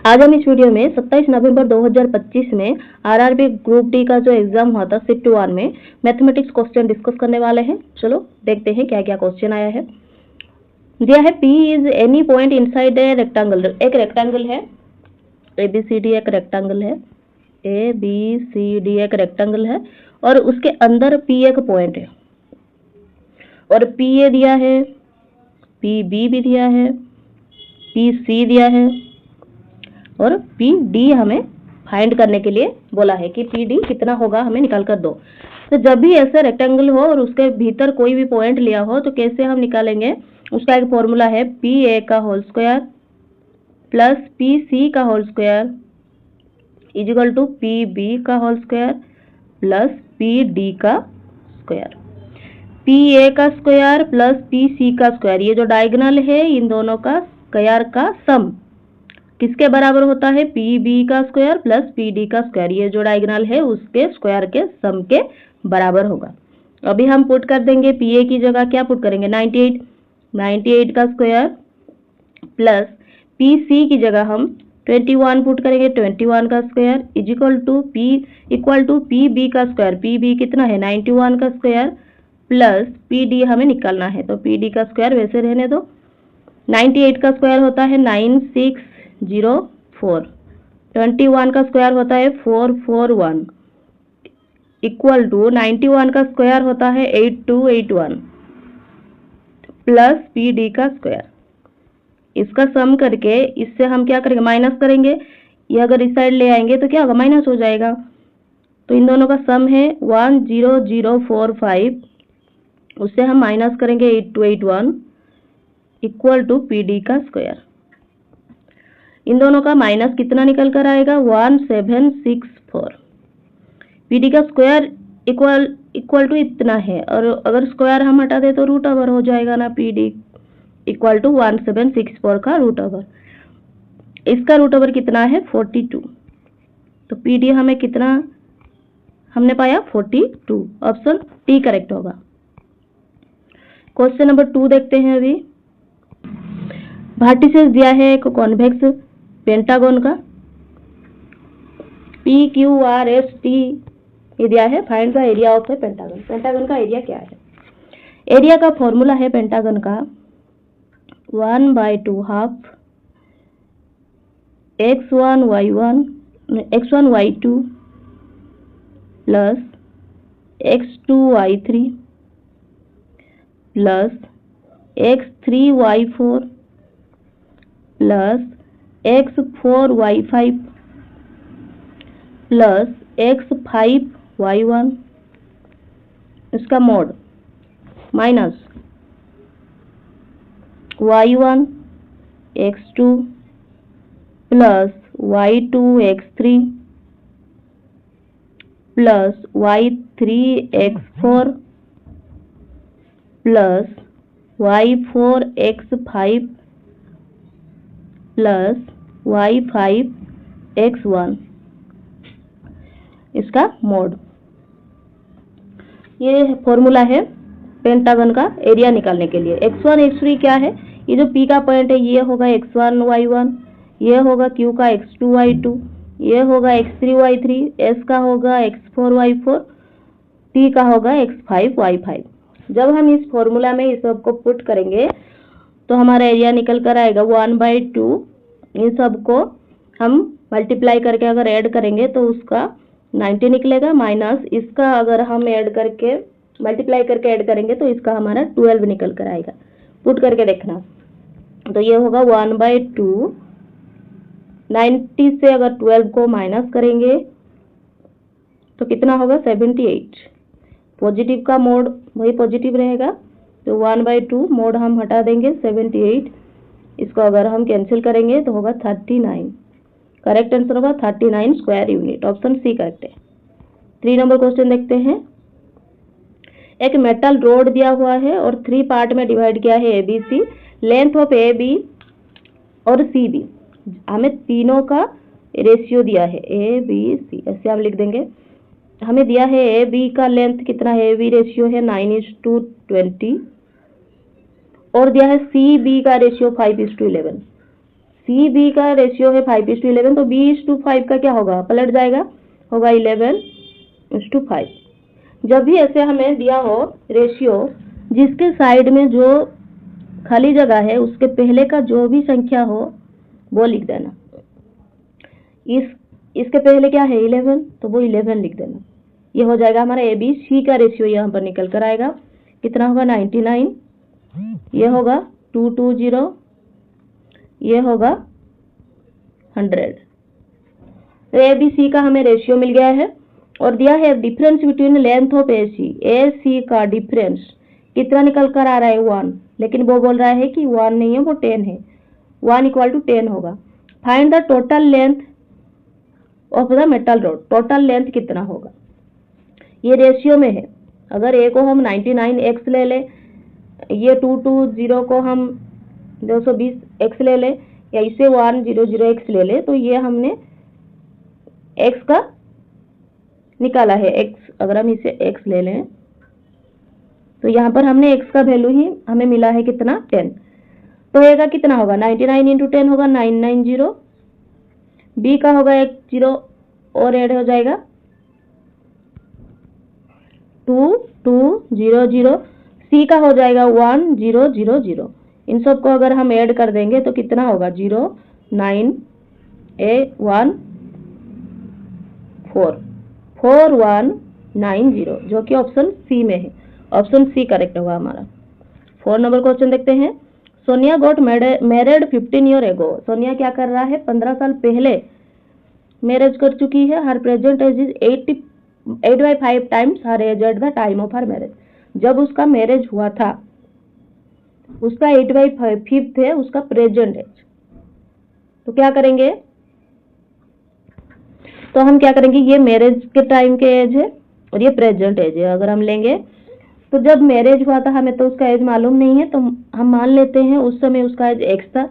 आज हम इस वीडियो में 27 नवंबर 2025 में आरआरबी ग्रुप डी का जो एग्जाम हुआ था शिफ्ट 1 में मैथमेटिक्स क्वेश्चन डिस्कस करने वाले हैं। चलो देखते हैं क्या क्या क्वेश्चन आया है। दिया है P is any point inside a rectangle. एक रेक्टेंगल है ABCD, एक रेक्टेंगल है ABCD, एक रेक्टेंगल है और उसके अंदर P एक पॉइंट है और PA दिया है, PB भी दिया है, PC दिया है और PD हमें फाइंड करने के लिए बोला है कि PD कितना होगा हमें निकाल कर दो। तो जब भी ऐसा रेक्टेंगल हो और उसके भीतर कोई भी पॉइंट लिया हो तो कैसे हम निकालेंगे, उसका एक फॉर्मूला है PA का होल स्क्वायर प्लस PC का whole square is equal to PB का होल स्क्वायर प्लस PD का स्क्वायर। PA का स्क्वायर प्लस PC का स्क्वायर, ये जो डायगोनल है इन दोनों का स्क्वायर का सम किसके बराबर होता है, PB का स्क्वायर प्लस PD का स्क्वायर। ये जो डायगोनल है उसके स्क्वायर के सम के बराबर होगा। अभी हम पुट कर देंगे PA की जगह क्या पुट करेंगे 98 का स्क्वायर प्लस PC की जगह हम 21 पुट करेंगे 21 का square is equal to PB का स्क्वायर। PB कितना है 91 का स्क्वायर प्लस PD हमें निकालना है तो PD का स्क्वायर वैसे रहने दो। 98 का स्क्वायर होता है 9604, 21 का स्क्वायर होता है 441 इक्वल टू 91 का स्क्वायर होता है 8281 प्लस PD का स्क्वायर। इसका सम करके इससे हम क्या करेंगे माइनस करेंगे, ये अगर इस साइड ले आएंगे तो क्या होगा माइनस हो जाएगा। तो इन दोनों का सम है 10045, उससे हम माइनस करेंगे 8281 इक्वल टू PD का स्क्वायर। इन दोनों का माइनस कितना निकल कर आएगा 1764। PD का स्क्वायर इक्वल टू इतना है और अगर स्क्वायर हम हटा दे तो रूट ओवर हो जाएगा ना, PD इक्वल टू 1764 का रूट ओवर। इसका रूट ओवर कितना है 42, तो PD हमें कितना हमने पाया 42। ऑप्शन टी करेक्ट होगा। क्वेश्चन नंबर 2 देखते हैं। अभी वर्टिसेस दिया है एक कॉन्वेक्स पेंटागन का PQRST ये दिया है, find the area of A pentagon. Pentagon का एरिया क्या है, एरिया का फॉर्मूला है पेंटागन का 1/2 half x1 y2 plus x2 y3 plus x3 y4 plus x4 y5 plus x5 y1 इसका mode minus y1 x2 plus y2 x3 plus y3 x4 plus y4 x5 plus y5 x1 इसका mode. ये formula है pentagon का area निकालने के लिए। x1 x3 क्या है, ये जो P का पॉइंट है ये होगा x1 y1, ये होगा Q का x2 y2, ये होगा x3 y3, S का होगा x4 y4, T का होगा x5 y5। जब हम इस फॉर्मूला में इस सब को पुट करेंगे तो हमारा एरिया निकल कर आएगा 1/2। इन सब को हम मल्टीप्लाई करके अगर ऐड करेंगे तो उसका 90 निकलेगा, माइनस इसका अगर हम ऐड करके मल्टीप्लाई करके ऐड करेंगे तो इसका हमारा 12 निकल कर आएगा। पुट करके देखना तो ये होगा 1/2, 90 से अगर 12 को माइनस करेंगे तो कितना होगा 78। पॉजिटिव का मोड वही पॉजिटिव रहेगा तो 1/2 मोड हम हटा देंगे 78, इसको अगर हम कैंसिल करेंगे तो होगा 39। करेक्ट आंसर होगा 39 square unit. Option C correct है। 3 नंबर क्वेश्चन देखते हैं। एक मेटल रोड दिया हुआ है और 3 पार्ट में डिवाइड किया है ABC। लेंथ ऑफ AB और CB हमें तीनों का रेशियो दिया है ABC, ऐसे हम लिख देंगे। हमें दिया है AB का लेंथ कितना है, AB रेशियो है 9:20 और दिया है CB का रेशियो 5:11। सी बी का रेशियो है 5:11, तो B:5 का क्या होगा, पलट जाएगा, होगा 11:5। जब भी ऐसे हमें दिया हो रेशियो, जिसके साइड में जो खाली जगह है उसके पहले का जो भी संख्या हो वो लिख देना। इसके पहले क्या है 11, तो वो 11 लिख देना। ये हो जाएगा हमारा ABC का रेशियो यहाँ पर निकल कर आएगा। कितना होगा 99, ये होगा 220, ये होगा 100। तो ABC का हमें रेशियो मिल गया है। और दिया है difference between length of AC का डिफरेंस कितना निकल कर आ रहा है 1, लेकिन वो बोल रहा है कि 1 नहीं है, वो 10 है। 1 = 10 होगा। Find the total length of the metal rod, total length कितना होगा, ये रेशियो में है। अगर A को हम 99x ले ले, ये 220 को हम 220x ले ले, या इसे 100x ले ले, तो ये हमने x का निकाला है। x अगर हम इसे x ले लें तो यहाँ पर हमने x का वैल्यू ही हमें मिला है कितना 10। तो A का कितना होगा 99 × 10 होगा 990। B का होगा एक 0 और ऐड हो जाएगा 2200। C का हो जाएगा 1000। इन सब को अगर हम ऐड कर देंगे तो कितना होगा 4190, जो कि ऑप्शन सी में है। ऑप्शन सी करेक्ट होगा हमारा। 4 नंबर क्वेश्चन देखते हैं। Sonia got married 15 year ago. Sonia क्या कर रहा है, 15 साल पहले मैरिज कर चुकी है। Her present age is 8/5 times her age at the time of her marriage. जब उसका मैरिज हुआ था उसका 8/5 है उसका प्रेजेंट एज। तो क्या करेंगे, तो हम क्या करेंगे, ये मैरिज के टाइम के एज है और ये प्रेजेंट एज है। अगर हम लेंगे तो जब मैरिज हुआ था हमें तो उसका एज मालूम नहीं है, तो हम मान लेते हैं उस समय उसका एज x था।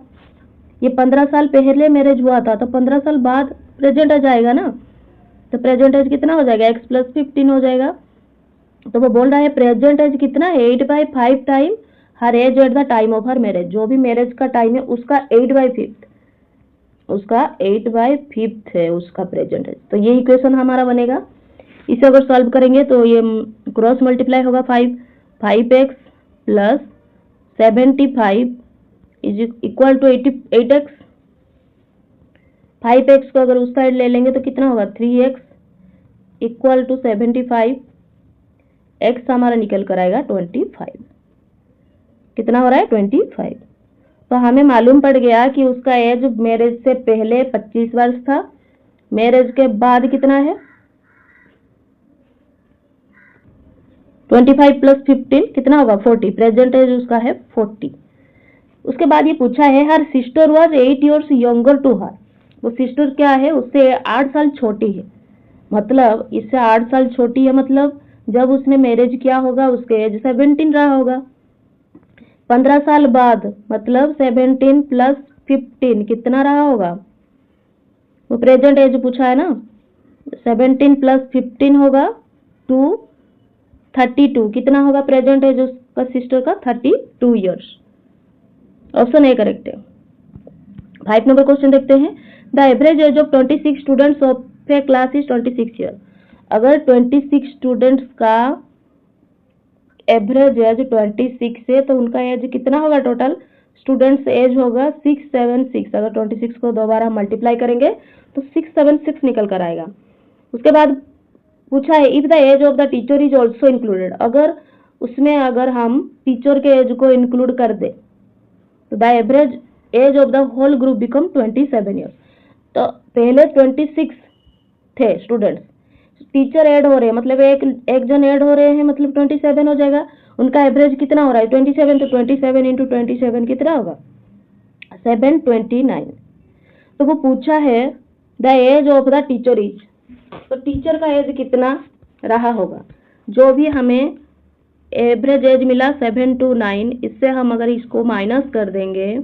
ये 15 साल पहले मैरिज हुआ था, तो 15 साल बाद प्रेजेंट एज आएगा ना, तो प्रेजेंट एज कितना हो जाएगा x + 15 हो जाएगा। तो वो बोल रहा है प्रेजेंट एज कितना 8/5 time her age at the time of her marriage. जो भी मैरिज का टाइम है उसका 8/5 है उसका प्रेजेंट एज। तो ये इक्वेशन हमारा बनेगा। इसे अगर सॉल्व करेंगे तो ये क्रॉस मल्टीप्लाई होगा 5x + 75 = 8x। 5x को अगर उस साइड ले लेंगे तो कितना होगा 3x = 75। x हमारा निकल कर आएगा 25। कितना हो रहा है 25। तो हमें मालूम पड़ गया कि उसका एज मैरिज से पहले 25 वर्ष था, मैरिज के बाद कितना है 25 + 15 कितना होगा 40। प्रेजेंट एज उसका है 40। उसके बाद ये पूछा है her sister was 8 years younger to her. वो सिस्टर क्या है, उससे 8 साल छोटी है, मतलब इससे 8 साल छोटी है, मतलब जब उसने मैरिज किया होगा उसके एज 17 रहा होगा। 15 साल बाद मतलब 17 + 15 कितना रहा होगा, वो प्रेजेंट एज पूछा है ना, 17 + 15 होगा 32। कितना होगा प्रेजेंट एज उसका सिस्टर का 32 years। ऑप्शन ए करेक्ट है। 5 नंबर क्वेश्चन देखते हैं। The average age of 26 students of A class is 26 year. अगर 26 स्टूडेंट्स का एवरेज एज 26 है तो उनका एज कितना होगा, टोटल स्टूडेंट्स एज होगा 676। अगर 26 को दोबारा मल्टीप्लाई करेंगे तो 676 निकल कर आएगा। उसके बाद पूछा है if the age of the teacher is also included. अगर उसमें अगर हम टीचर के एज को इंक्लूड कर दे तो the average age of the whole group become 27 year. तो पहले 26 थे स्टूडेंट्स, टीचर ऐड हो रहे हैं मतलब एक जन ऐड हो रहे हैं, मतलब 27 हो जाएगा। उनका एवरेज कितना हो रहा है 27, तो 27 × 27 कितना होगा 729। तो वो पूछा है the age of the teacher is, तो टीचर का एज कितना रहा होगा। जो भी हमें एवरेज एज मिला 729, इससे हम अगर इसको माइनस कर देंगे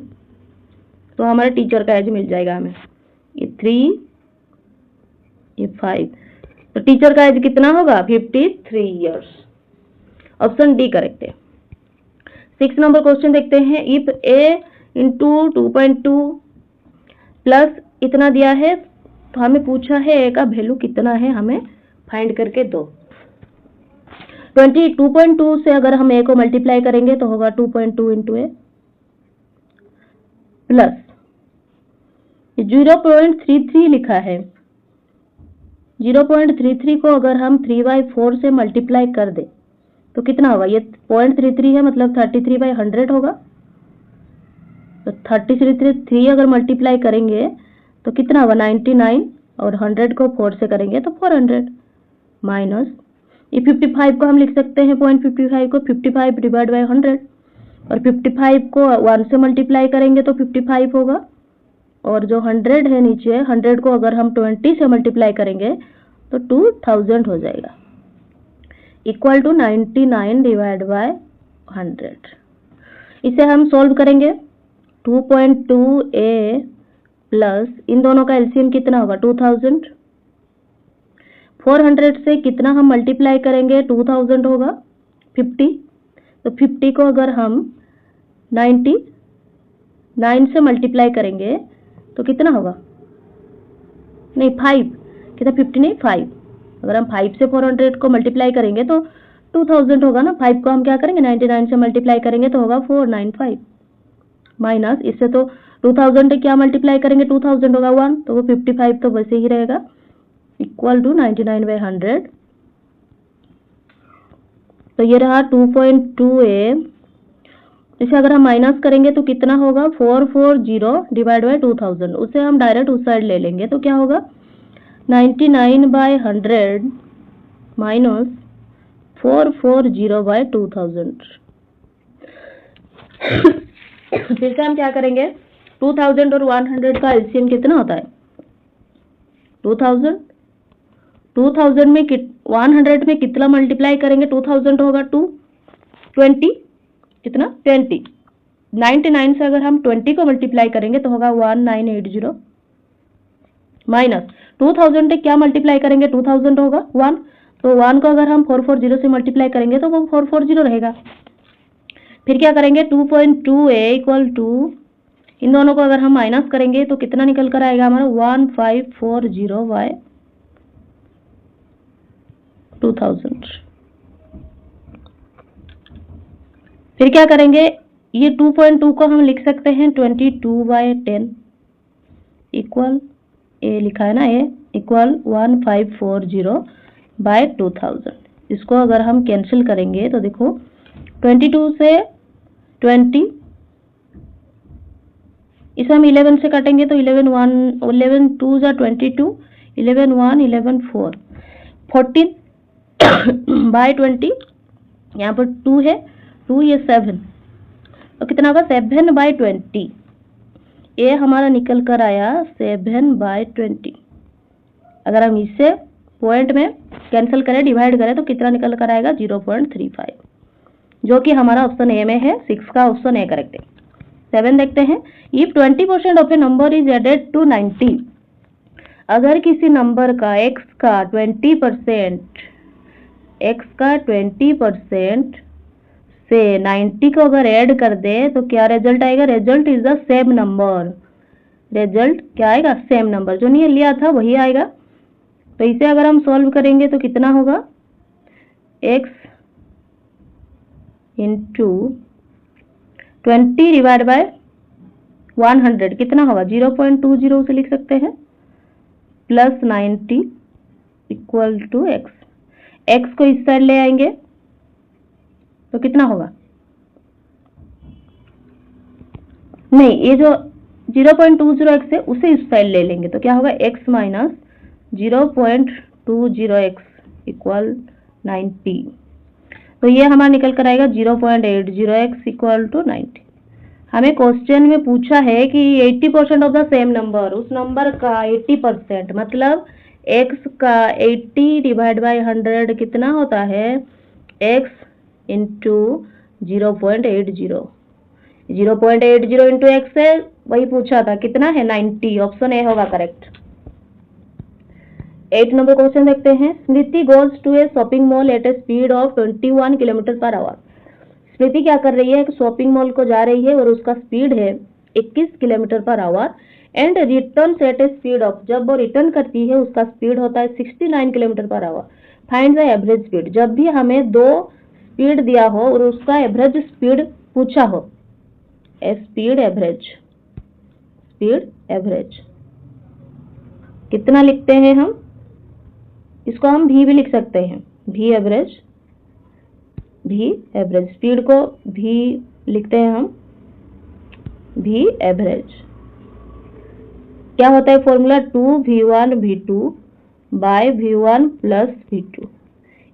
तो हमारे टीचर का एज मिल जाएगा हमें, ये 3 ये 5, तो टीचर का एज कितना होगा 53 इयर्स। ऑप्शन डी करेक्ट है। 6 नंबर क्वेश्चन देखते हैं। इफ a × 2.2 प्लस इतना दिया है, तो हमें पूछा है ए का वैल्यू कितना है, हमें फाइंड करके दो। 22.2 से अगर हम ए को मल्टीप्लाई करेंगे तो होगा 2.2 इंटू ए प्लस 0.33 लिखा है। 0.33 को अगर हम 3/4 से मल्टीप्लाई कर दे तो कितना होगा, ये 0.33 है मतलब 33/100 होगा। तो 33 अगर मल्टीप्लाई करेंगे तो कितना होगा 99, और 100 को 4 से करेंगे तो 400 माइनस ये 55 को हम लिख सकते हैं 0.55 को 55 डिवाइड बाई 100, और 55 को 1 से मल्टीप्लाई करेंगे तो 55 होगा, और जो 100 है नीचे 100 को अगर हम 20 से मल्टीप्लाई करेंगे तो 2000 हो जाएगा, इक्वल टू 99 डिवाइड बाय 100। इसे हम सोल्व करेंगे। 2.2a प्लस इन दोनों का एलसीएम कितना होगा 2000। 400 से कितना हम मल्टीप्लाई करेंगे 2000 होगा 50, तो 50 को अगर हम 99 से मल्टीप्लाई करेंगे तो कितना होगा, नहीं 5, कितना 50 नहीं 5, अगर हम 5 से 400 को मल्टीप्लाई करेंगे तो 2000 होगा ना। 5 को हम क्या करेंगे 99 से मल्टीप्लाई करेंगे तो होगा 495 माइनस इससे तो 2000 से क्या मल्टीप्लाई करेंगे 2000 होगा 1, तो वो 55 तो वैसे ही रहेगा, इक्वल टू 99/100। तो ये रहा 2.2a। इसे अगर हम माइनस करेंगे तो कितना होगा 440 डिवाइड बाई 2000, उसे हम डायरेक्ट उस साइड ले लेंगे तो क्या होगा 99/100 माइनस 440/2000। फिर से हम क्या करेंगे 2000 और 100 का एलसीएम कितना होता है 2000। 2000 में 100 में कितना मल्टीप्लाई करेंगे 2000 होगा 20, कितना 20। 99 से अगर हम 20 को मल्टीप्लाई करेंगे तो होगा 1980 माइनस 2000 से क्या मल्टीप्लाई करेंगे 2000 होगा 1, तो 1 को अगर हम 440 से मल्टीप्लाई करेंगे तो वो 440 रहेगा। फिर क्या करेंगे 2.2a इक्वल टू इन दोनों को अगर हम माइनस करेंगे तो कितना निकल कर आएगा हमारा 1540/2000। फिर क्या करेंगे ये 2.2 को हम लिख सकते हैं 22/10 इक्वल ए लिखा है ना ये इक्वल 1540/2000। इसको अगर हम कैंसिल करेंगे तो देखो 22 से 20, इसे हम 11 से काटेंगे तो 11 2 जा 22, 11 1 11 4 14/20, यहाँ पर 2 है 2 ये 7, तो कितना होगा 7/20। ये हमारा निकल कर आया 7/20। अगर हम इसे पॉइंट में कैंसिल करें डिवाइड करें तो कितना निकल कर आएगा 0.35, जो कि हमारा ऑप्शन ए में है। 6 का ऑप्शन ए करेक्ट है। 7 देखते हैं। If 20% of a number is added to 90, अगर किसी नंबर का x का 20% से 90 को अगर ऐड कर दे तो क्या रिजल्ट आएगा, result is the same number. Result क्या आएगा सेम नंबर, जो नहीं लिया था वही आएगा। तो इसे अगर हम सॉल्व करेंगे तो कितना होगा x इंटू 20 डिवाइड बाय 100 कितना होगा 0.20 उसे लिख सकते हैं plus 90 equal to x। x को इस साइड ले आएंगे तो कितना होगा, नहीं ये जो 0.20x है उसे इस साइड ले लेंगे तो क्या होगा x माइनस 0.20x इक्वल 90। तो ये हमारा निकल कर आएगा 0.80x इक्वल टू 90। हमें क्वेश्चन में पूछा है कि 80% ऑफ द सेम नंबर, उस नंबर का 80% मतलब x का 80 डिवाइड बाई 100 कितना होता है x इंटू 0.80। 0.80 इंटू x है वही पूछा था, कितना है 90। ऑप्शन ए होगा करेक्ट। 8 नंबर क्वेश्चन देखते हैं। Smriti goes to a shopping mall at a speed of 21 kilometre per hour. Smriti क्या कर रही है, एक शॉपिंग मॉल को जा रही है और उसका स्पीड है 21 kilometre per hour. And return at a speed of, जब वो रिटर्न करती है उसका स्पीड होता है 69 kilometre per our. Find the average speed, जब भी हमें दो स्पीड दिया हो और उसका एवरेज स्पीड पूछा हो, स्पीड एवरेज कितना लिखते हैं हम, इसको हम भी लिख सकते हैं, भी एवरेज स्पीड को भी लिखते हैं हम, भी एवरेज। क्या होता है formula, 2v1 v2 bye v1 plus v2।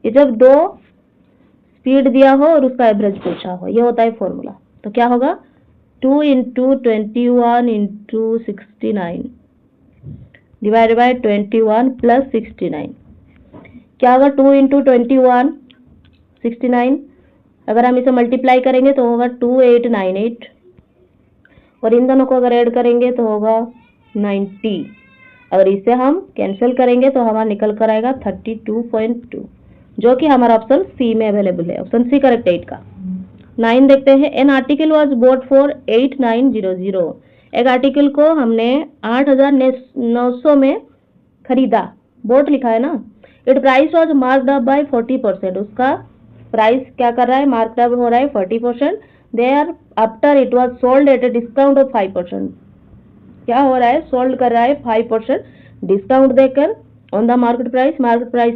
ये जब दो स्पीड दिया हो और उसका एवरेज पूछा हो, ये होता है फॉर्मूला। तो क्या होगा, 2 into 21 into 69 divide by 21 plus 69। क्या होगा, 2 इंटू 21 69, अगर हम इसे मल्टीप्लाई करेंगे तो होगा 2898, और इन दोनों को अगर ऐड करेंगे तो होगा 90। अगर इसे हम कैंसिल करेंगे तो हमारा निकल कर आएगा 32.2, जो कि हमारा ऑप्शन सी में अवेलेबल है। ऑप्शन सी करेक्ट है 8 का। 9 देखते हैं। An article was boat for 8900, एक आर्टिकल को हमने 8900 में खरीदा, बोट लिखा है ना। It price was marked up by 40%, उसका प्राइस क्या कर रहा है, मार्क्ड अप हो रहा है 40%। Thereafter it was sold at a discount of 5%, क्या हो रहा है, सोल्ड कर रहा है 5% डिस्काउंट देकर ऑन द मार्केट प्राइस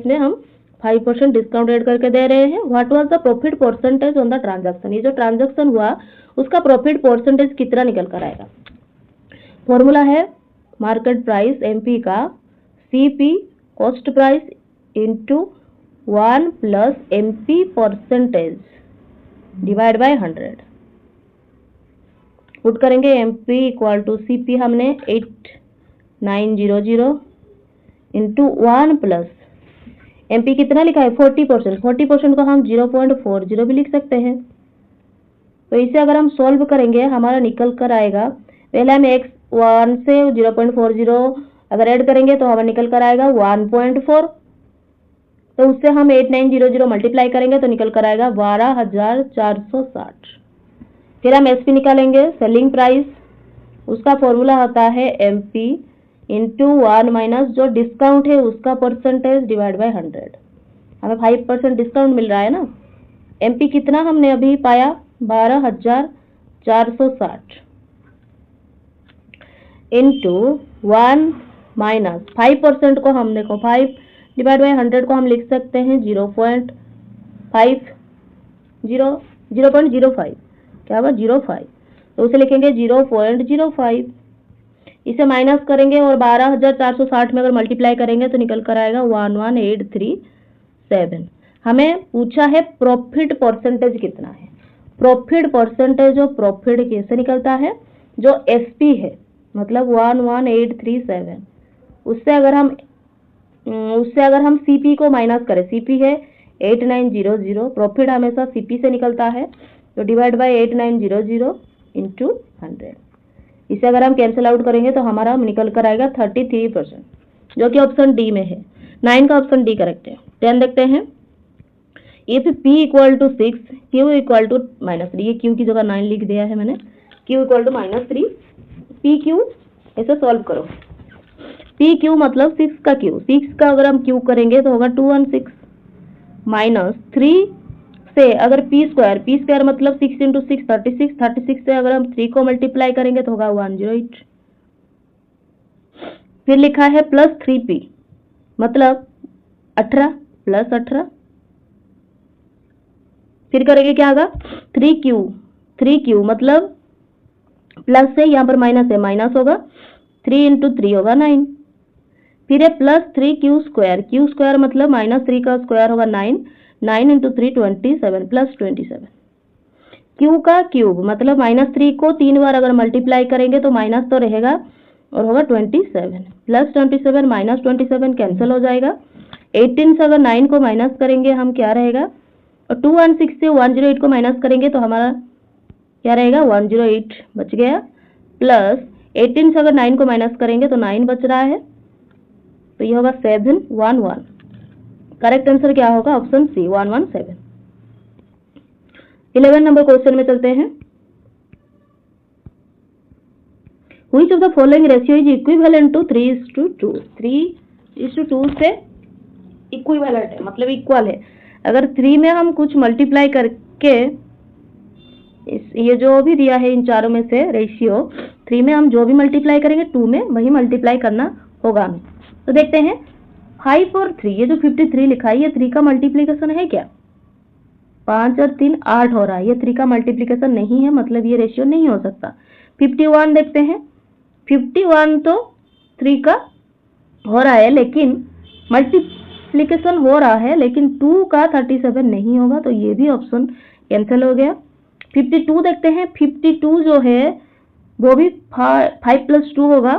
में हम 5% डिस्काउंट ऐड करके दे रहे हैं। What was the profit percentage on the transaction, ये जो ट्रांजैक्शन हुआ उसका प्रॉफिट परसेंटेज कितना निकल कर आएगा। फॉर्मूला है मार्केट प्राइस एमपी का CP cost price into 1 plus MP percentage divide by 100। Put करेंगे एमपी इक्वल टू सीपी हमने 8900 इंटू 1 प्लस एमपी कितना लिखा है 40%, 40% को हम 0.40 भी लिख सकते हैं। तो इसे अगर हम सॉल्व करेंगे हमारा निकल कर आएगा, पहले हम x1 से 0.40 अगर ऐड करेंगे तो हमारा निकल कर आएगा 1.4, तो उससे हम 8900 मल्टीप्लाई करेंगे तो निकल कर आएगा 12460। फिर हम एसपी निकालेंगे, सेलिंग प्राइस, उसका फॉर्मूला होता है एमपी इंटू 1 माइनस जो डिस्काउंट है उसका परसेंटेज डिवाइड बाय 100। हमें 5% डिस्काउंट मिल रहा है ना। एमपी कितना हमने अभी पाया 12460 इंटू 1 माइनस 5% को हम देखो 5 डिवाइड बाय 100 को हम लिख सकते हैं 0.05, क्या होगा 05, तो उसे लिखेंगे 0.05। इसे माइनस करेंगे और 12460 में अगर मल्टीप्लाई करेंगे तो निकल कर आएगा 11837। हमें पूछा है प्रॉफिट परसेंटेज कितना है। प्रॉफिट परसेंटेज और प्रॉफिट कैसे निकलता है, जो एसपी है मतलब 11837, उससे अगर हम सीपी को माइनस करें, सीपी है 8900, प्रॉफिट हमेशा सीपी से निकलता है, तो डिवाइड बाय 8900 इंटू 100। इसे अगर हम कैंसिल आउट करेंगे तो हमारा निकल कर आएगा 33%, जो कि ऑप्शन डी में है। 9 का ऑप्शन डी करेक्ट है। 10 देखते हैं। If p equal to 6 q equal to -3, ये q की जगह 9 लिख दिया है मैंने, q equal to -3 p q, ऐसे सॉल्व करो। p q मतलब 6 का q, 6 का अगर हम q करेंगे तो होगा 216 माइनस 3 से अगर p स्क्वायर मतलब 6 इंटू 6 36 से अगर हम 3 को मल्टीप्लाई करेंगे तो होगा 108। फिर लिखा है प्लस 3p मतलब 18 प्लस 18, फिर करेंगे क्या होगा 3q मतलब प्लस से यहाँ पर माइनस है, माइनस होगा 3 इंटू 3 होगा 9, फिर है प्लस 3q स्क्वायर मतलब -3 का स्क्वायर होगा 9 इंटू 3 27 प्लस 27। q का क्यूब मतलब -3 को 3 बार अगर मल्टीप्लाई करेंगे तो माइनस तो रहेगा और होगा 27 प्लस 27 माइनस 27 कैंसिल हो जाएगा। 18 से अगर 9 को माइनस करेंगे हम क्या रहेगा, और 216 से 108 को माइनस करेंगे तो हमारा क्या रहेगा 108 बच गया, प्लस 18 से अगर 9 को माइनस करेंगे तो 9 बच रहा है, तो ये होगा 711। करेक्ट आंसर क्या होगा, ऑप्शन सी 117। 11 नंबर क्वेश्चन में चलते हैं। Which of the following ratio is equivalent to 3:2? 3:2 से इक्विवेलेंट है, मतलब इक्वल है। अगर 3 में हम कुछ मल्टीप्लाई करके ये जो भी दिया है इन चारों में से रेशियो, 3 में हम जो भी मल्टीप्लाई करेंगे 2 में वही मल्टीप्लाई करना होगा हमें। तो देखते हैं 5 और 3, ये जो 53 लिखा है ये 3 का मल्टीप्लीकेशन है क्या? 5 और 3 8 हो रहा है, ये 3 का मल्टीप्लीकेशन नहीं है, मतलब ये रेशियो नहीं हो सकता। 51 देखते हैं, 51 तो 3 का हो रहा है लेकिन मल्टीप्लीकेशन हो रहा है, लेकिन 2 का 37 नहीं होगा, तो ये भी ऑप्शन कैंसिल हो गया। 52 देखते हैं, 52 जो है वो भी 5 + 2 होगा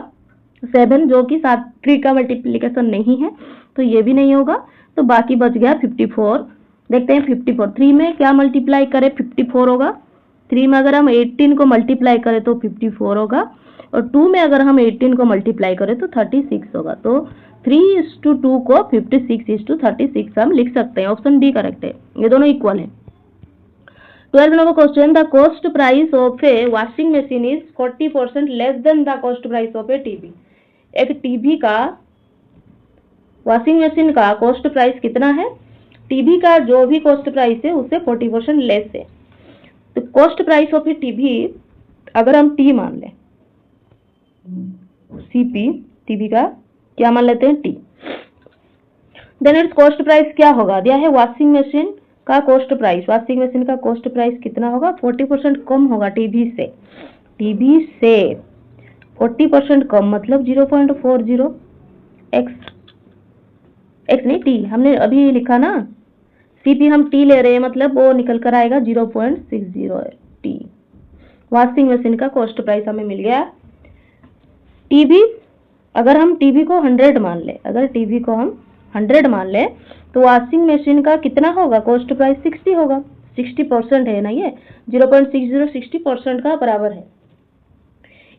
7, जो कि 3 का मल्टीप्लीकेशन नहीं है, तो ये भी नहीं होगा। तो बाकी बच गया 54। देखते हैं 54, 3 में क्या मल्टीप्लाई करें 54 होगा, 3 में अगर हम 18 को मल्टीप्लाई करें तो 54 होगा, और 2 में अगर हम 18 को मल्टीप्लाई करें तो 36 होगा। तो 3:2 को 56:36 हम लिख सकते हैं। ऑप्शन डी करेक्ट है, ये दोनों इक्वल है। 12 number question, the cost price of a washing machine is 40% less than the cost price of a TV. एक टीवी का वॉशिंग मशीन का कॉस्ट प्राइस कितना है? टीवी का जो भी कॉस्ट प्राइस है उससे 40% लेस है। तो cost price of a TV अगर हम टी मान लें, सीपी, टीवी का क्या मान लेते हैं? T, then its cost price क्या होगा? दिया है वॉशिंग मशीन का कॉस्ट प्राइस, वॉशिंग मशीन का कॉस्ट प्राइस कितना होगा? 40% कम होगा टीवी से, टीवी से 40% कम, मतलब 0.40 एक्स नहीं टी, हमने अभी लिखा ना सीपी, हम टी ले रहे हैं, मतलब वो निकल कर आएगा 0.60 टी। वॉशिंग मशीन का कॉस्ट प्राइस हमें मिल गया। टीवी, अगर हम टीवी को 100 मान ले, अगर टीवी को हम 100 मान ले तो वॉशिंग मशीन का कितना होगा? कॉस्ट प्राइस 60 होगा, 60% है ना, ये 0.60 60% का बराबर है।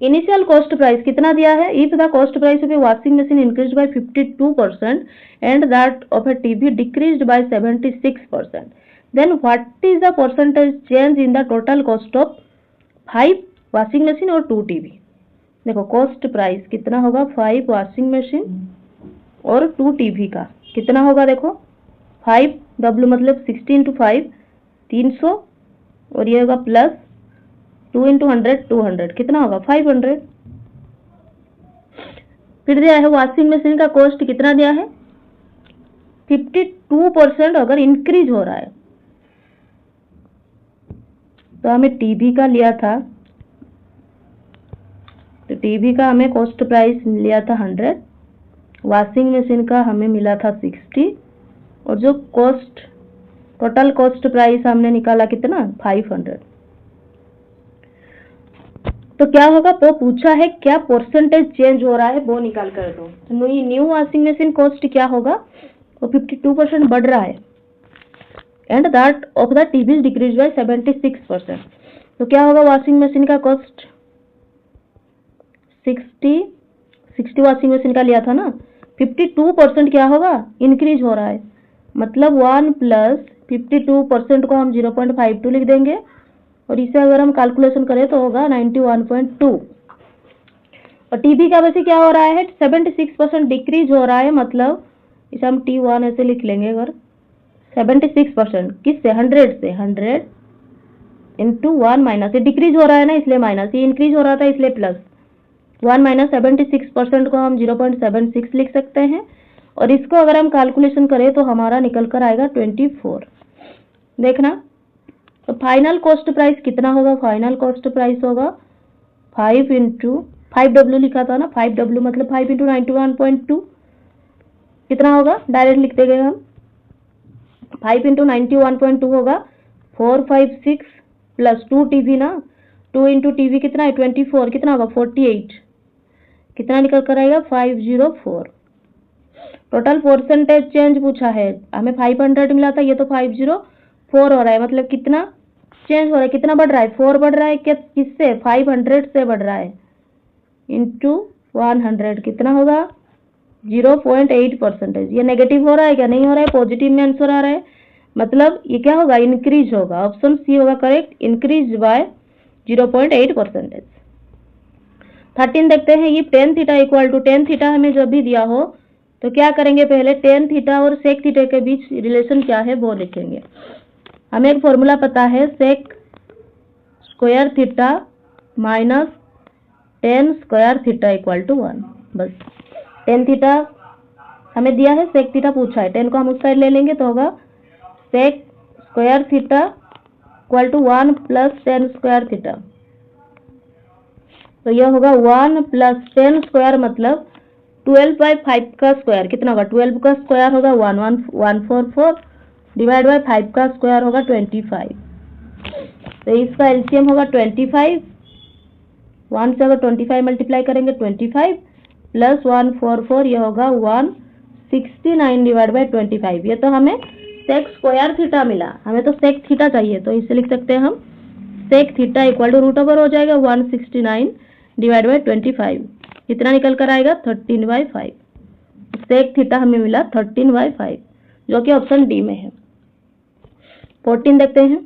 इनिशियल कॉस्ट प्राइस कितना दिया है? If the cost price of a washing machine increased by 52% and that of a TV decreased by 76%, then what is the percentage change in the total cost of 5 washing machine और 2 TV. देखो cost price कितना होगा 5 washing machine और 2 TV का कितना होगा? देखो 5W मतलब 60 × 5 300, और ये होगा प्लस 2 × 100 200, कितना होगा? 500। फिर दिया है वॉशिंग मशीन का कॉस्ट कितना दिया है? 52% अगर इंक्रीज हो रहा है, तो हमें टीवी का लिया था, तो टीवी का हमें कॉस्ट प्राइस लिया था 100, वॉशिंग मशीन का हमें मिला था 60, और जो कॉस्ट टोटल कॉस्ट प्राइस हमने निकाला कितना? 500। तो क्या होगा? वो पूछा है क्या परसेंटेज चेंज हो रहा है, वो निकाल कर दो। तो न्यू वॉशिंग मशीन कॉस्ट क्या होगा? वो 52% बढ़ रहा है, and that of the TV decrease by 76%। तो क्या होगा वॉशिंग मशीन का कॉस्ट? 60 वॉशिंग मशीन का लिया था ना, 52% क्या होगा? इंक्रीज हो रहा है, मतलब 1 + 52% को हम 0.52 लिख देंगे, और इसे अगर हम कैलकुलेशन करें तो होगा 91.2। और टीवी का वैसे क्या हो रहा है? 76% डिक्रीज हो रहा है, मतलब इसे हम T1 ऐसे लिख लेंगे। अगर 76% किससे? 100 से, 100 × 1 माइनस, ये डिक्रीज हो रहा है ना इसलिए माइनस, ये इंक्रीज हो रहा था इसलिए प्लस, 1 - 76% को हम 0.76 लिख सकते हैं, और इसको अगर हम कैलकुलेशन करें तो हमारा निकल कर आएगा 24। देखना, तो फाइनल कॉस्ट प्राइस कितना होगा? फाइनल कॉस्ट प्राइस होगा 5 × 5W लिखा था ना, 5W मतलब 5 × 91.2, कितना होगा? डायरेक्ट लिख देंगे हम, 5 × 91.2 होगा 456 + 2 टीवी ना, 2 × टीवी कितना है? 24, कितना होगा? 48, कितना निकल कर आएगा? 504। टोटल परसेंटेज चेंज पूछा है हमें, 500 मिला था, ये तो 504 हो रहा है, मतलब कितना चेंज हो रहा है, कितना बढ़ रहा है? 4 बढ़ रहा है, क्या किससे? 500 से बढ़ रहा है, इंटू 100 कितना होगा? 0.8%। ये नेगेटिव हो रहा है क्या? नहीं हो रहा है, पॉजिटिव में आंसर आ रहा है, मतलब ये क्या होगा? इंक्रीज होगा। ऑप्शन सी होगा करेक्ट, इंक्रीज बाय 0.8%। 13 देखते हैं, ये tan theta equal to tan theta हमें जब भी दिया हो तो क्या करेंगे, पहले टेन थीटा और सेक थीटा के बीच रिलेशन क्या है वो लिखेंगे। हमें एक फॉर्मूला पता है, sec square theta minus tan square theta equal to 1। बस टेन थीटा हमें दिया है, सेक थीटा पूछा है, टेन को हम उस साइड ले लेंगे तो होगा sec square theta equal to 1 plus tan square theta. तो यह होगा 1 प्लस टेन स्क्वायर मतलब 12/5 का स्क्वायर कितना होगा, 12 का स्क्वायर होगा 144 डिवाइड बाय 5 का स्क्वायर होगा 25। तो इसका एलसीएम होगा 25, 1 से अगर 25 मल्टीप्लाई करेंगे 25 प्लस 144, यह होगा 169 डिवाइड बाय 25। ये तो हमें सेक स्क्वायर थीटा मिला, हमें तो सेक थीटा चाहिए, तो इसे लिख सकते हैं हम sec theta equal to root over हो जाएगा 169 डिवाइड बाय 25। कितना निकल कर आएगा 13/5। सेक थीटा हमें मिला 13/5 जो कि ऑप्शन डी में है। 14 देखते हैं,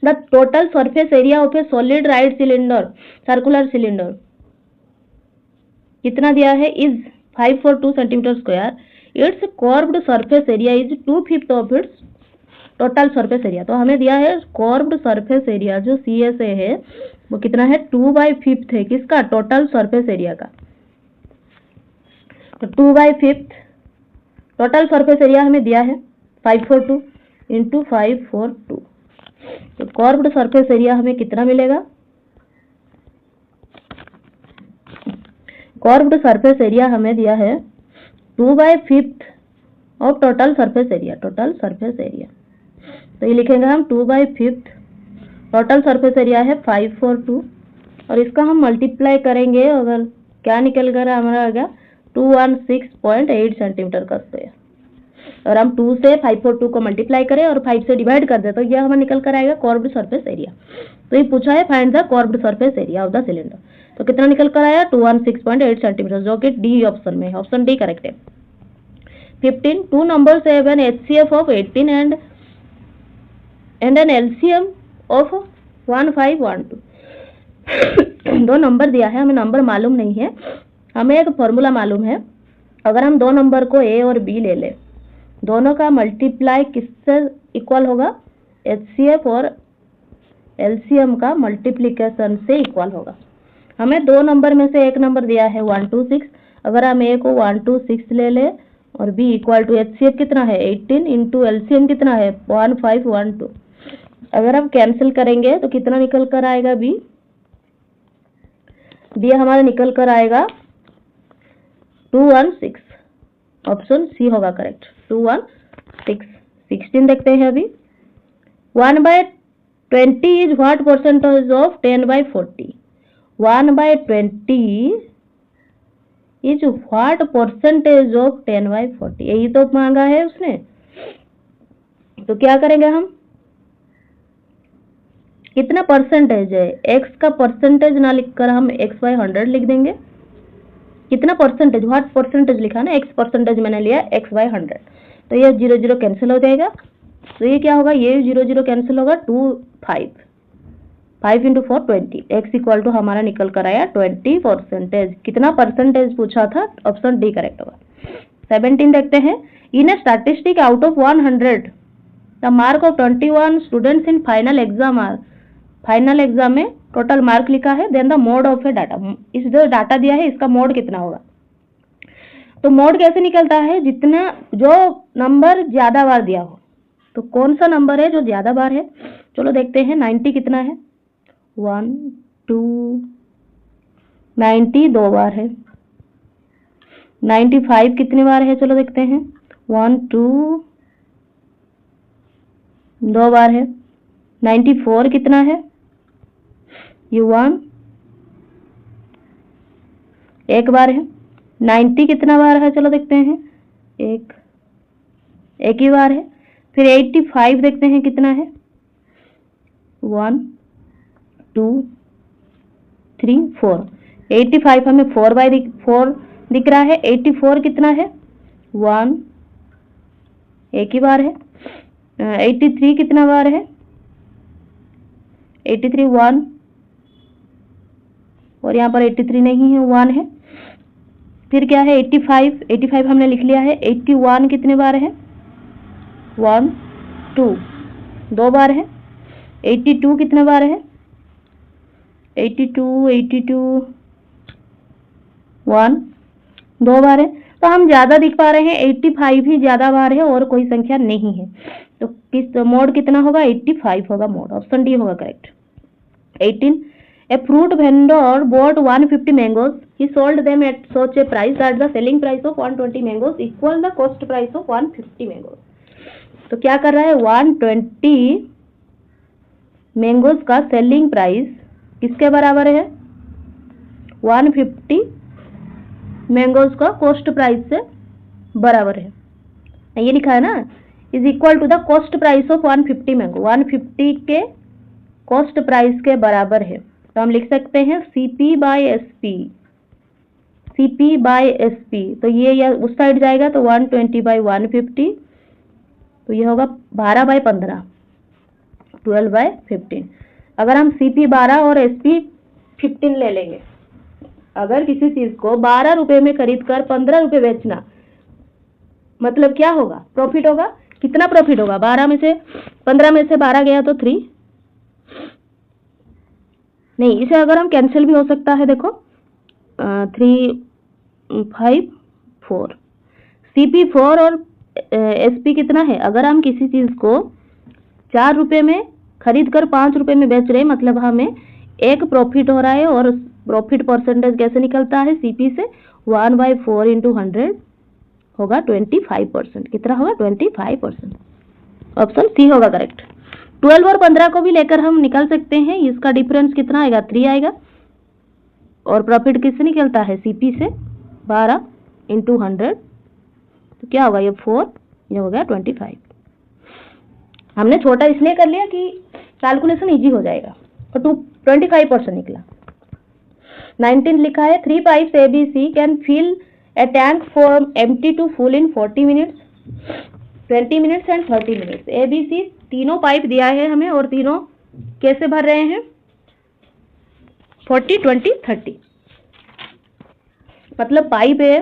the total surface area of A solid right cylinder circular cylinder कितना दिया है, is 542 centimetre square, it's curved surface area is 2/5 of its total surface area. तो हमें दिया है कर्व्ड सरफेस एरिया जो CSA है वो कितना है 2/5 है, किसका, टोटल सरफेस एरिया का। तो 2/5 टोटल सरफेस एरिया हमें दिया है 542 इंटू 542, तो कर्व्ड सरफेस एरिया हमें कितना मिलेगा, कर्व्ड सरफेस एरिया हमें दिया है 2/5 of total surface area, total surface area. तो ये लिखेंगे हम 2/5, टोटल सरफेस एरिया है 542 और इसका हम मल्टीप्लाई करेंगे, अगर क्या निकल कर हमारा आ गया 216.8 सेंटीमीटर का स्क्वायर। और हम 2 से 542 को मल्टीप्लाई करें और 5 से डिवाइड कर दे तो यह हमें निकल कर आएगा कर्व्ड सरफेस एरिया। तो ये पूछा है find the curved surface area of the cylinder, तो कितना निकल कर आया 216.8 सेंटीमीटर जो कि डी ऑप्शन में है, ऑप्शन डी करेक्ट है। 15 two numbers have an HCF of 18 and an LCM of 1512। दो नंबर दिया है, हमें नंबर मालूम नहीं है, हमें एक फॉर्मूला मालूम है, अगर हम दो नंबर को A और B ले लें, दोनों का मल्टीप्लाई किससे इक्वल होगा, HCF और LCM का मल्टीप्लिकेशन से इक्वल होगा। हमें दो नंबर में से एक नंबर दिया है 126, अगर हम A को 126 ले लें और B इक्वल टू HCF कितना है 18 इंटू LCM कितना है 1512, अगर हम कैंसिल करेंगे तो कितना निकल कर आएगा, बी हमारा निकल कर आएगा 216, ऑप्शन सी होगा करेक्ट 216। 16 देखते हैं अभी, 1/20 is what percentage of 10/40, 1/20 is what percentage of 10/40, यही तो मांगा है उसने। तो क्या करेंगे हम, कितना परसेंटेज है, x का परसेंटेज ना लिखकर हम x/100 लिख देंगे। कितना परसेंटेज, व्हाट परसेंटेज लिखा ना, x परसेंटेज मैंने लिया x/100, तो ये 0 0 कैंसिल हो जाएगा, तो ये क्या होगा, ये 0 0 कैंसिल होगा 5 इंटू 4 20, x इक्वल टू हमारा निकल कर आया 20%। कितना परसेंटेज पूछा था, ऑप्शन डी करेक्ट होगा। 17 देखते हैं, in a statistic out of 100 the mark of 21 students in final exam are, final exam में टोटल मार्क लिखा है, then the mode of a data, is जो डाटा दिया है इसका मोड कितना होगा। तो मोड कैसे निकलता है, जितना जो नंबर ज्यादा बार दिया हो, तो कौन सा नंबर है जो ज्यादा बार है, चलो देखते हैं। 90 कितना है, 1 2 90 दो बार है। 95 कितनी बार है, चलो देखते हैं, 1 2 दो बार है। 94 कितना है, ये 1 एक बार है। 90 कितना बार है, चलो देखते हैं, एक ही बार है। फिर 85 देखते हैं कितना है, 1 2 3 4, 85 हमें 4 दिख रहा है। 84 कितना है, 1 एक ही बार है। 83 कितना बार है, 83 1 और यहाँ पर 83 नहीं है, 1 है। फिर क्या है 85 हमने लिख लिया है। 81 कितने बार है? 1 2 2 बार है। 82 कितने बार है? 82 1 2 बार है। तो हम ज़्यादा दिख पा रहे हैं, 85 ही ज़्यादा बार है और कोई संख्या नहीं है। तो किस मोड कितना होगा? 85 होगा मोड। ऑप्शन डी होगा correct. 18 A fruit vendor bought 150 mangoes. He sold them at such a price that the selling price of 120 mangoes equal the cost price of 150 mangoes. तो क्या कर रहा है? 120 मैंगोज का सेलिंग प्राइस किसके बराबर है? 150 मैंगोज का कॉस्ट प्राइस से बराबर है। ये लिखा है ना, is equal to the cost price of 150 mango. 150 के कॉस्ट प्राइस के बराबर है। तो हम लिख सकते हैं CP बाई SP। तो ये उस साइड जाएगा तो 120 बाई 150, तो ये होगा 12 बाई 15, 12 बाई 15। अगर हम CP 12 और SP 15 ले लेंगे, अगर किसी चीज को 12 रुपए में खरीद कर 15 रुपए बेचना, मतलब क्या होगा? प्रॉफिट होगा। कितना प्रॉफिट होगा? 15 में से 12 गया तो 3 नहीं, इसे अगर हम कैंसिल भी हो सकता है। देखो 3 5 4, CP 4 और SP कितना है? अगर हम किसी चीज को 4 रुपए में खरीद कर 5 रुपए में बेच रहे, मतलब हमें एक प्रॉफिट हो रहा है। और प्रॉफिट परसेंटेज कैसे निकलता है? CP से 1/4 × 100 होगा 25%। कितना होगा? 25%। ऑप्शन सी होगा करेक्ट। 12 और 15 को भी लेकर हम निकाल सकते हैं। इसका डिफरेंस कितना आएगा? 3 आएगा। और प्रॉफिट किससे निकलता है? CP से 12 × 100, तो क्या होगा? ये 4, ये हो गया 25। हमने छोटा इसलिए कर लिया कि कैलकुलेशन इजी हो जाएगा। और 25% निकला। 19 लिखा है 3 pipes ABC can fill a tank from empty to full in 40 minutes, 20 minutes and 30 minutes. ABC तीनों पाइप दिया है हमें और तीनों कैसे भर रहे हैं? 40 20 30। मतलब पाइप है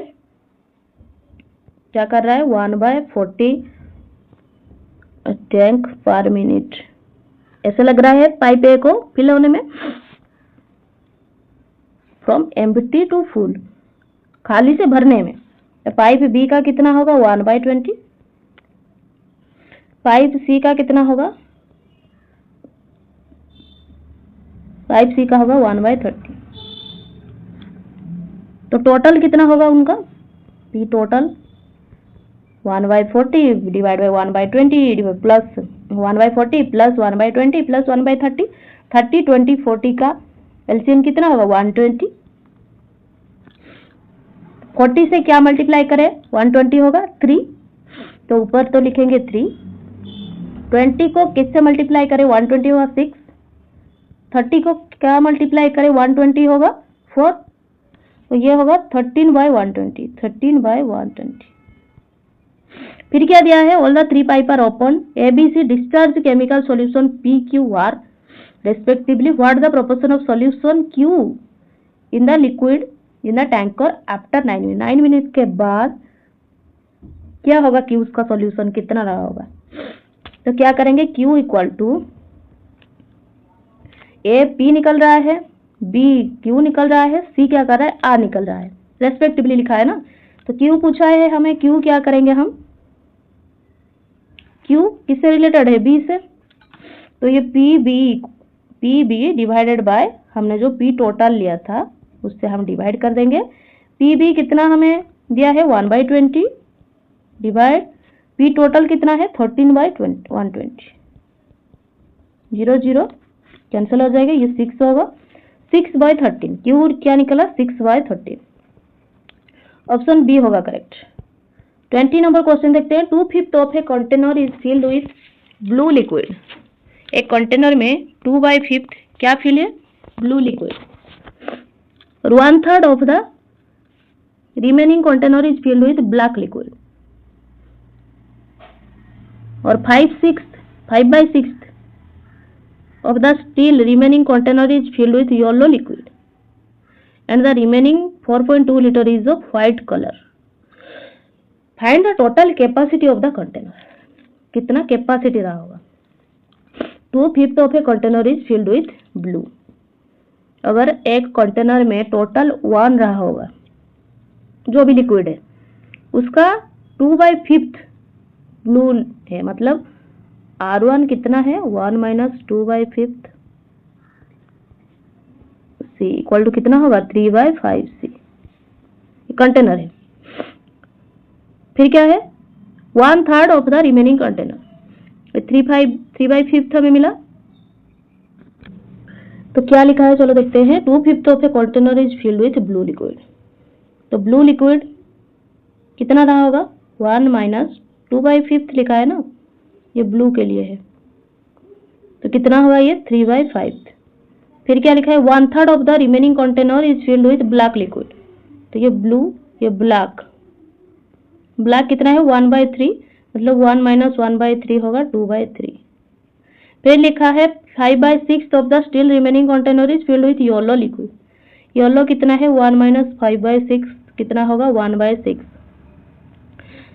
क्या कर रहा है? 1/40 टैंक पर मिनट। ऐसा लग रहा है पाइप ए को फिल होने में। फ्रॉम एम्प्टी टू फुल, खाली से भरने में। तो पाइप बी का कितना होगा? 1/20। पाइप सी का कितना होगा? पाइप सी का होगा 1/30। तो टोटल कितना होगा उनका? P total 1/40 divide by 1/20 plus 1/40 plus 1/20 plus 1/30। 30 20 40 का एलसीएम कितना होगा? 120। 40 से क्या मल्टीप्लाई करें? 120 होगा 3, तो ऊपर तो लिखेंगे 3। 20 को किससे मल्टीप्लाई करें? 120 होगा 6। 30 को क्या मल्टीप्लाई करें? 120 होगा 4, तो ये होगा 13/120। 13/120। फिर क्या दिया है? All the 3 pipe are open. ABC discharge chemical solution PQR respectively. What the proportion of solution Q in the liquid in the tanker after 9 minutes? 9 minute के बाद क्या होगा? Q का सॉल्यूशन कितना रहा होगा? तो क्या करेंगे? Q equal to A P निकल रहा है, B Q निकल रहा है, C क्या कर रहा है? R निकल रहा है। रेस्पेक्टिवली लिखा है ना, तो Q पूछा है हमें। Q क्या करेंगे हम? Q किससे रिलेटेड है? B से। तो ये PB डिवाइडेड बाय हमने जो P टोटल लिया था उससे हम डिवाइड कर देंगे। PB कितना हमें दिया है? 1/20 डिवाइड P टोटल कितना है? 13/120। 0 0 कैंसिल हो जाएगा, ये 6 होगा। 6/13। Q क्या निकला? 6/13। ऑप्शन बी होगा करेक्ट। 20 नंबर क्वेश्चन देखते हैं। 2/5 of a container is filled with blue liquid. एक कंटेनर में 2/5 क्या फिल है? Blue liquid. 1/3 of the remaining container is filled with black liquid. और 5/6 of the still remaining container is filled with yellow liquid. and the remaining 4.2 liter is of white color. Find the total capacity of the container. कितना capacity रहा होगा? 2/5 of a container is filled with blue. अगर एक container में total 1 रहा होगा, जो भी लिक्विड है, उसका 2/5 ब्लू है, मतलब R1 कितना है? 1 माइनस 2/5 C इक्वल टू कितना होगा? 3/5 C. कंटेनर है. फिर क्या है? 1/3 ऑफ द रिमेनिंग कंटेनर. 3/5 हमें मिला. तो क्या लिखा है? चलो देखते हैं. 2/5 of a container is filled with blue liquid. तो ब्लू लिक्विड कितना रहा होगा? 1 माइनस 2/5 लिखा है ना, ये ब्लू के लिए है. तो कितना होगा ये? 3/5. फिर क्या लिखा है? 1/3 of the remaining container is filled with black liquid. तो ये ब्लू, ये ब्लैक. ब्लैक कितना है? 1/3, मतलब 1 माइनस 1/3 होगा 2/3. फिर लिखा है 5/6 of the still remaining container is filled with yellow liquid. Yellow कितना है? 1 माइनस 5/6 कितना होगा? 1/6.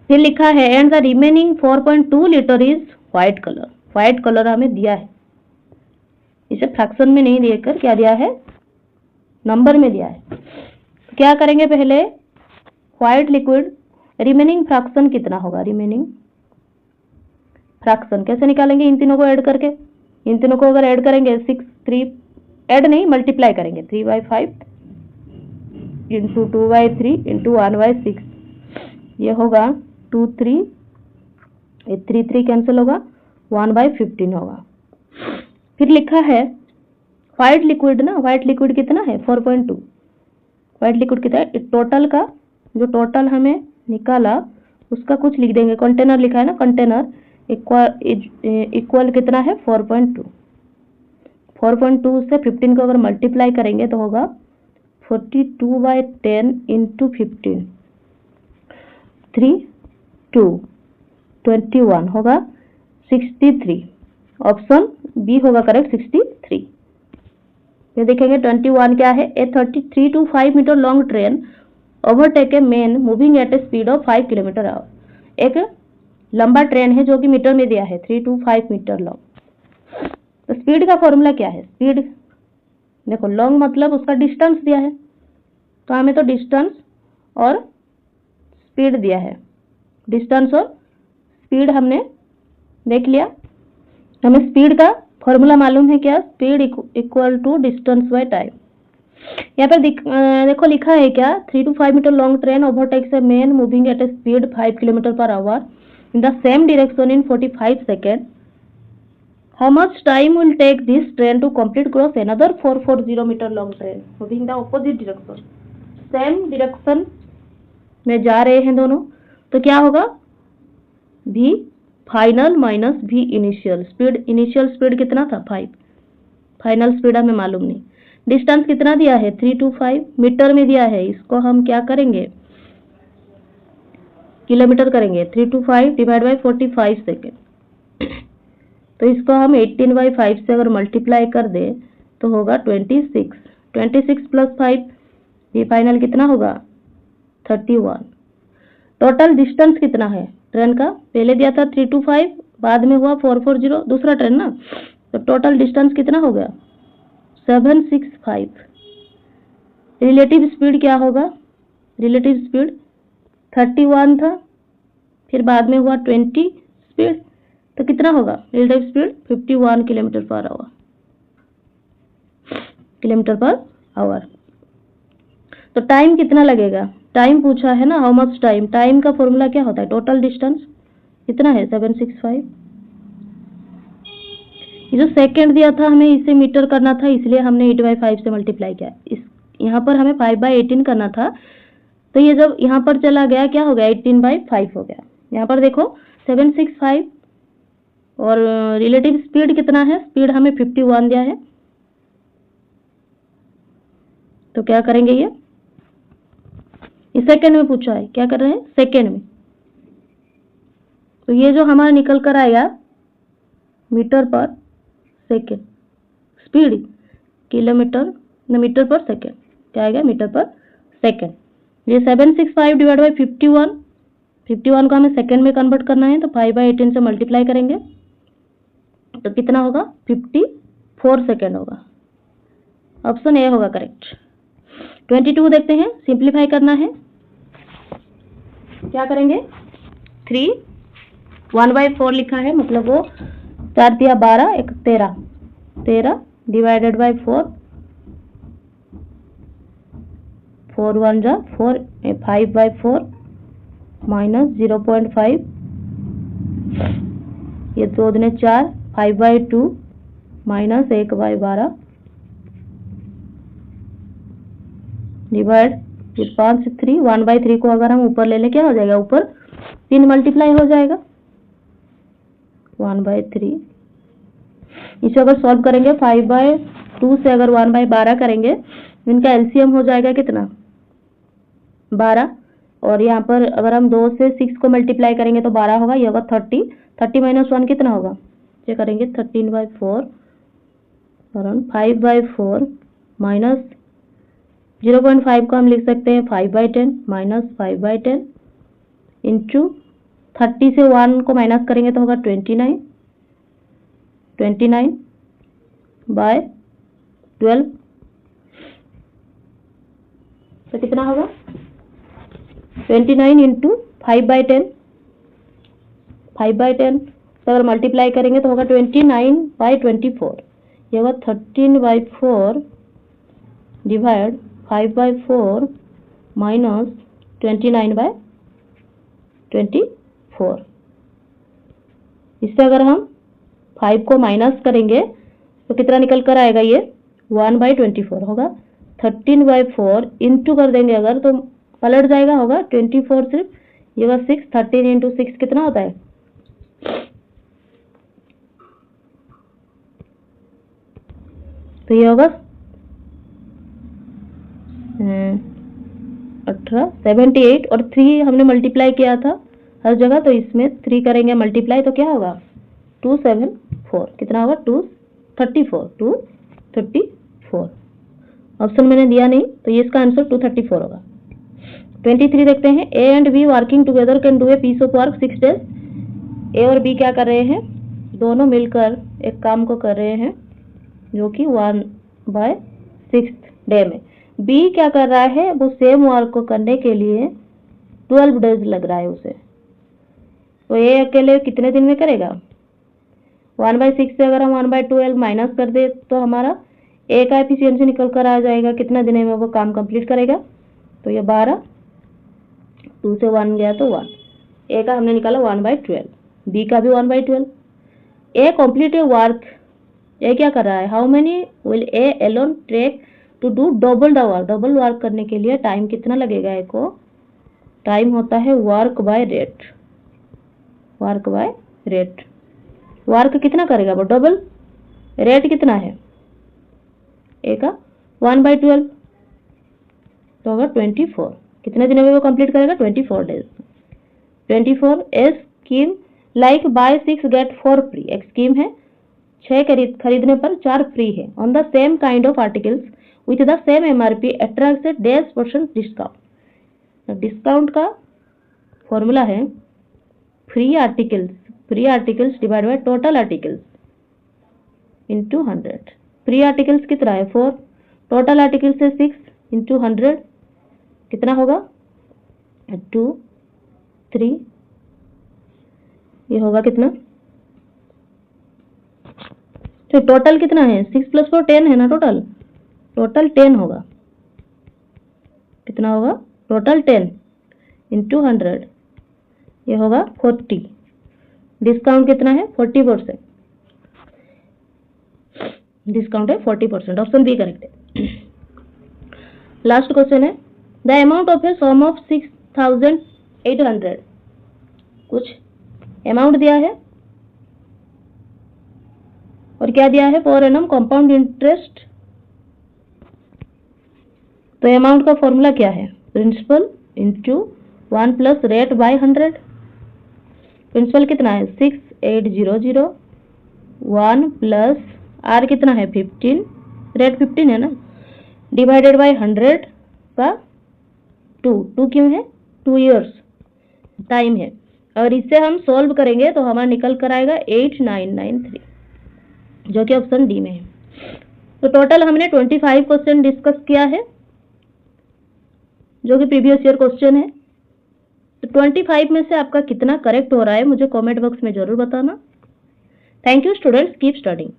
फिर लिखा है and the remaining 4.2 litre is white colour. White colour हमें दिया है, इसे फ्रैक्शन में नहीं देकर क्या दिया है? नंबर में दिया है. तो क्या करेंगे? पहले व्हाइट लिक्विड रिमेनिंग फ्रैक्शन कितना होगा? रिमेनिंग फ्रैक्शन कैसे निकालेंगे? इन तीनों को ऐड करके. इन तीनों को अगर ऐड करेंगे 3 ऐड नहीं, मल्टीप्लाई करेंगे. 3/5 इंटू 2/3 इंटू 1/6, ये होगा 2 3, 3 कैंसिल होगा, 1/15 होगा. फिर लिखा है व्हाइट लिक्विड ना, व्हाइट लिक्विड कितना है? 4.2. व्हाइट लिक्विड कितना है? टोटल का जो टोटल हमें निकाला उसका कुछ लिख देंगे. कंटेनर लिखा है ना, कंटेनर इक्वल कितना है? 4.2. 4.2 से 15 को अगर मल्टीप्लाई करेंगे तो होगा 42/10 इंटू 15, 3 2 21 होगा 63. ऑप्शन बी होगा करेक्ट, 63. ये देखेंगे 21 क्या है? A 33 to 5 metre long train overtake a man moving at a speed of 5 kilometre hour. एक लंबा ट्रेन है जो कि मीटर में दिया है, 3 to 5 मीटर लॉन्ग. तो स्पीड का फॉर्मूला क्या है? स्पीड देखो, लॉन्ग मतलब उसका डिस्टेंस दिया है, तो हमें तो डिस्टेंस और स्पीड दिया है. डिस्टेंस और स्पीड हमने देख लिया. हमें स्पीड का फॉर्मूला मालूम है क्या? Speed equal to distance by time. यहाँ पर देखो लिखा है क्या? 3 to 5 metre long train overtakes a man moving at a speed 5 kilometre per hour in the same direction in 45 seconds. How much time will take this train to complete cross another 440 meter long train moving the opposite direction? Same direction में जा रहे हैं दोनों, तो क्या होगा? v final minus v initial speed. Initial speed कितना था? 5. फाइनल स्पीड हमें मालूम नहीं. डिस्टेंस कितना दिया है? 3 to 5 मीटर में दिया है. इसको हम क्या करेंगे? किलोमीटर करेंगे. 3 to 5 डिवाइड बाई 45 सेकेंड. तो इसको हम 18/5 से अगर मल्टीप्लाई कर दे तो होगा 26. 26 प्लस 5, ये फाइनल कितना होगा? 31. टोटल डिस्टेंस कितना है ट्रेन का? पहले दिया था 3 to 5, बाद में हुआ 440, दूसरा ट्रेन ना. तो टोटल डिस्टेंस कितना हो गया? 765. रिलेटिव स्पीड क्या होगा? रिलेटिव स्पीड 31 था, फिर बाद में हुआ 20 स्पीड, तो कितना होगा? Relative speed 51 kilometre per our. तो टाइम कितना लगेगा? टाइम पूछा है ना, हाउ मच टाइम. टाइम का फॉर्मूला क्या होता है? टोटल डिस्टेंस कितना है? 765. ये जो सेकंड दिया था हमें इसे मीटर करना था, इसलिए हमने 8/5 से मल्टीप्लाई किया. यहाँ पर हमें 5/18 करना था, तो ये जब यहाँ पर चला गया क्या हो गया? 18/5 हो गया. यहाँ पर देखो 765 और रिलेटिव स्पीड कितना है? स्पीड हमें 51 दिया है, तो क्या करेंगे? ये सेकंड में पूछा है, क्या कर रहे हैं? सेकंड में. तो ये जो हमारा निकल कर आएगा मीटर पर सेकंड, स्पीड किलोमीटर मीटर पर सेकंड. क्या आएगा, मीटर पर सेकेंड। ये 765 डिवाइड बाई 51 को हमें सेकेंड में कन्वर्ट करना है, तो 5/18 से मल्टीप्लाई करेंगे तो कितना होगा, 54 सेकेंड होगा। ऑप्शन ए होगा करेक्ट। 22 देखते हैं, सिंप्लीफाई करना है। क्या करेंगे, 3 1/4 लिखा है, मतलब वो 4 दिया 12, 1 13 डिवाइडेड बाई 4, 4 1 जा 4, 5/4 माइनस 0.5, ये 2 दूने 4, 5/2 माइनस 1/12 डिवाइड 5 से 3, 1/3 को अगर हम ऊपर ले लें क्या हो जाएगा, ऊपर 3 मल्टीप्लाई हो जाएगा, 1/3। इसे अगर सॉल्व करेंगे 5/2 से अगर 1/12 करेंगे, इनका एलसीएम हो जाएगा कितना, 12। और यहाँ पर अगर हम 2 से 6 को मल्टीप्लाई करेंगे तो 12 होगा, ये होगा 30 माइनस 1 कितना होगा, चेक करेंगे 13/4 और 5/4 माइनस 0.5 को हम लिख सकते हैं 5/10 माइनस 5/10 इंटू 30 से 1 को माइनस करेंगे तो होगा 29/12, तो कितना होगा 29 इंटू 5/10, 5/10 तो अगर मल्टीप्लाई करेंगे तो होगा 29/24, ये होगा 13/4 डिवाइड 5/4 माइनस 29/24। इससे अगर हम 5 को माइनस करेंगे तो कितना निकल कर आएगा, ये 1/24 होगा। 13/4 इंटू कर देंगे अगर तो पलट जाएगा, होगा 24 सिर्फ, ये होगा 6, 13 इंटू 6 कितना होता है, तो ये होगा 18, 78 और 3 हमने मल्टीप्लाई किया था हर जगह, तो इसमें 3 करेंगे मल्टीप्लाई तो क्या होगा 274, कितना होगा 234। ऑप्शन मैंने दिया नहीं तो ये इसका आंसर 234 होगा। 23 देखते हैं, A and B working together can do a piece of work 6 days. A और बी क्या कर रहे हैं, दोनों मिलकर एक काम को कर रहे हैं जो कि 1/6 डे में। बी क्या कर रहा है, वो सेम वर्क को करने के लिए 12 डेज लग रहा है उसे, तो ए अकेले कितने दिन में करेगा, 1/6 से अगर हम 1/12 माइनस कर दे तो हमारा ए का एफिशिएंसी निकल कर आ जाएगा, कितना दिन में वो काम कंप्लीट करेगा, तो ये 12, 2 से 1 गया तो 1, ए का हमने निकाला 1/12, बी का भी 1/12। ए कंप्लीट ए वर्क, ए क्या कर रहा है, how many will A alone take to do double the work, double work करने के लिए टाइम कितना लगेगा, ए को टाइम होता है वर्क बाय रेट, वर्क कितना करेगा वो डबल, रेट कितना है ए का 1/12 तो होगा 24, कितने दिनों में वो कंप्लीट करेगा 24 days. 24 a scheme like buy 6 get 4 free, एक स्कीम है 6 खरीदने पर 4 फ्री है, on the same kind of articles with the same MRP attracts %% discount. Discount का फॉर्मूला है free articles divide by total articles into 100। Free articles कितना है 4, total articles है 6 इंटू 100 कितना होगा 2 3, ये होगा कितना, तो टोटल कितना है 6 + 4 10 है ना, टोटल 10 होगा, कितना होगा टोटल 10 इंटू 100, ये होगा 40, डिस्काउंट कितना है 40%, डिस्काउंट है 40%, ऑप्शन बी करेक्ट है। लास्ट क्वेश्चन है, the amount of a sum of 6800, कुछ अमाउंट दिया है और क्या दिया है पर एनम कंपाउंड इंटरेस्ट, तो अमाउंट का फॉर्मूला क्या है, principal into 1 plus rate by 100। Principal कितना है 6800, 1 प्लस आर कितना है 15, रेट 15 है ना, डिवाइडेड बाय 100 का 2 क्यों है? 2 ईयर्स टाइम है। और इससे हम सॉल्व करेंगे तो हमारा निकल कर आएगा 8993, जो कि ऑप्शन डी में है। तो टोटल हमने 25 क्वेश्चन डिस्कस किया है, जो कि प्रीवियस ईयर क्वेश्चन है। तो 25 में से आपका कितना करेक्ट हो रहा है मुझे कमेंट बॉक्स में जरूर बताना। Thank you students, keep studying.